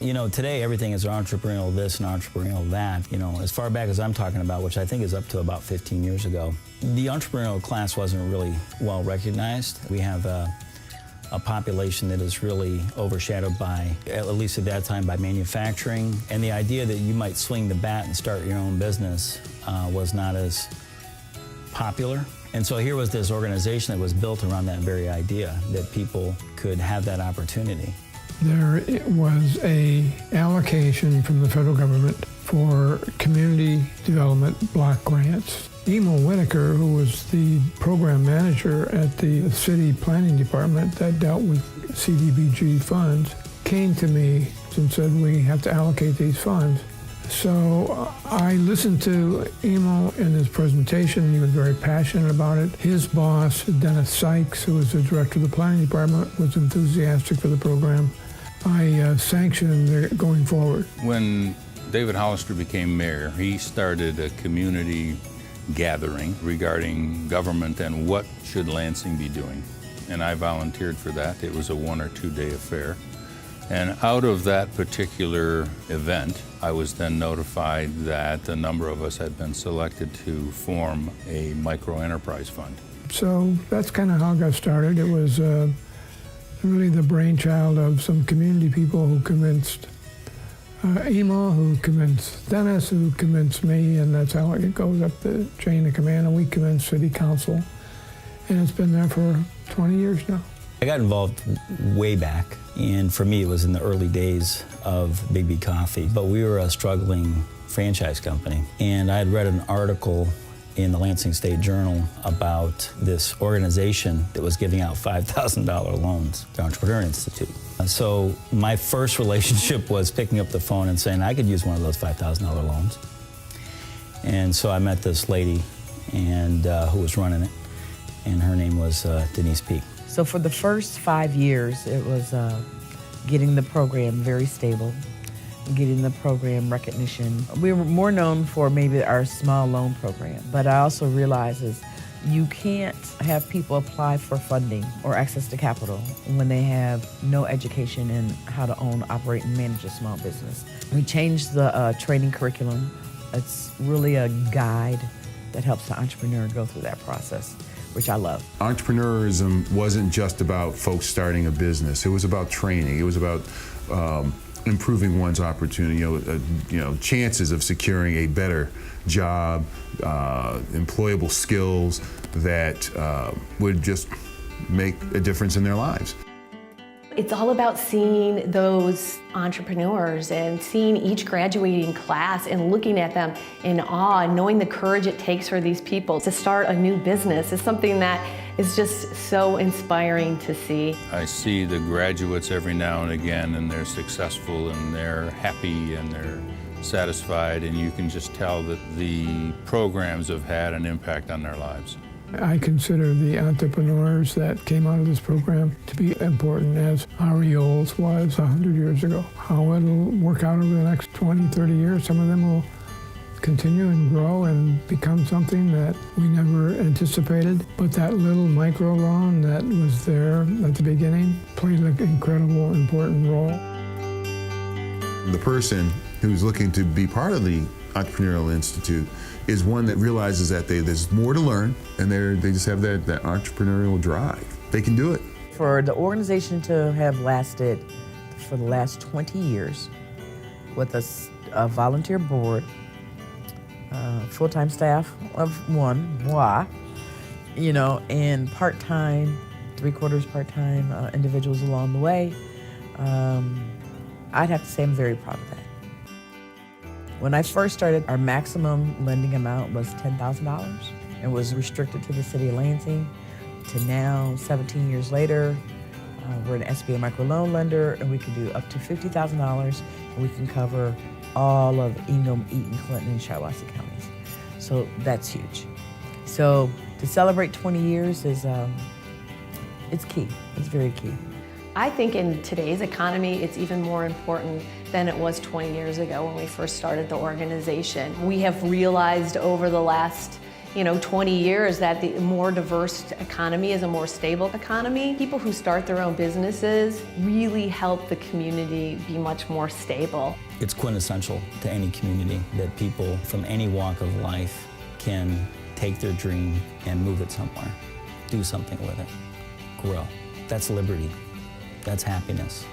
You know, today everything is entrepreneurial this and entrepreneurial that. You know, as far back as I'm talking about, which I think is up to about 15 years ago, the entrepreneurial class wasn't really well recognized. We have a population that is really overshadowed by, at least at that time, by manufacturing. And the idea that you might swing the bat and start your own business was not as popular. And so here was this organization that was built around that very idea, that people could have that opportunity. There was an allocation from the federal government for community development block grants. Emil Winokur, who was the program manager at the city planning department that dealt with CDBG funds, came to me and said, we have to allocate these funds. So I listened to Emil in his presentation. He was very passionate about it. His boss, Dennis Sykes, who was the director of the planning department, was enthusiastic for the program. I sanctioned it going forward. When David Hollister became mayor, he started a community gathering regarding government and what should Lansing be doing. And I volunteered for that. It was a 1 or 2 day affair. And out of that particular event, I was then notified that a number of us had been selected to form a micro-enterprise fund. So that's kind of how it got started. It was really the brainchild of some community people who convinced Emil, who convinced Dennis, who convinced me, and that's how it goes up the chain of command, and we convinced City Council. And it's been there for 20 years now. I got involved way back, and for me it was in the early days of Big B Coffee, but we were a struggling franchise company. And I had read an article in the Lansing State Journal about this organization that was giving out $5,000 loans, the Entrepreneur Institute. So my first relationship was picking up the phone and saying I could use one of those $5,000 loans. And so I met this lady and who was running it, and her name was Denise Peak. So for the first 5 years, it was getting the program very stable, getting the program recognition. We were more known for maybe our small loan program, but I also realized is you can't have people apply for funding or access to capital when they have no education in how to own, operate, and manage a small business. We changed the training curriculum. It's really a guide that helps the entrepreneur go through that process, which I love. Entrepreneurism wasn't just about folks starting a business. It was about training. It was about improving one's opportunity, chances of securing a better job, employable skills that would just make a difference in their lives. It's all about seeing those entrepreneurs and seeing each graduating class and looking at them in awe and knowing the courage it takes for these people to start a new business is something that is just so inspiring to see. I see the graduates every now and again, and they're successful and they're happy and they're satisfied, and you can just tell that the programs have had an impact on their lives. I consider the entrepreneurs that came out of this program to be important as Harry Oles was 100 years ago. How it'll work out over the next 20, 30 years, some of them will continue and grow and become something that we never anticipated. But that little micro loan that was there at the beginning played an incredible, important role. The person who's looking to be part of the Entrepreneurial Institute is one that realizes that there's more to learn, and they just have that entrepreneurial drive. They can do it. For the organization to have lasted for the last 20 years with a volunteer board, full-time staff of moi, and part-time, 3/4 part-time individuals along the way, I'd have to say I'm very proud of that. When I first started, our maximum lending amount was $10,000. It was restricted to the city of Lansing. To now, 17 years later, we're an SBA microloan lender, and we can do up to $50,000, and we can cover all of Ingham, Eaton, Clinton, and Shiawassee counties. So that's huge. So to celebrate 20 years is, it's key. It's very key. I think in today's economy, it's even more important than it was 20 years ago when we first started the organization. We have realized over the last 20 years that the more diverse economy is a more stable economy. People who start their own businesses really help the community be much more stable. It's quintessential to any community that people from any walk of life can take their dream and move it somewhere, do something with it, grow. That's liberty. That's happiness.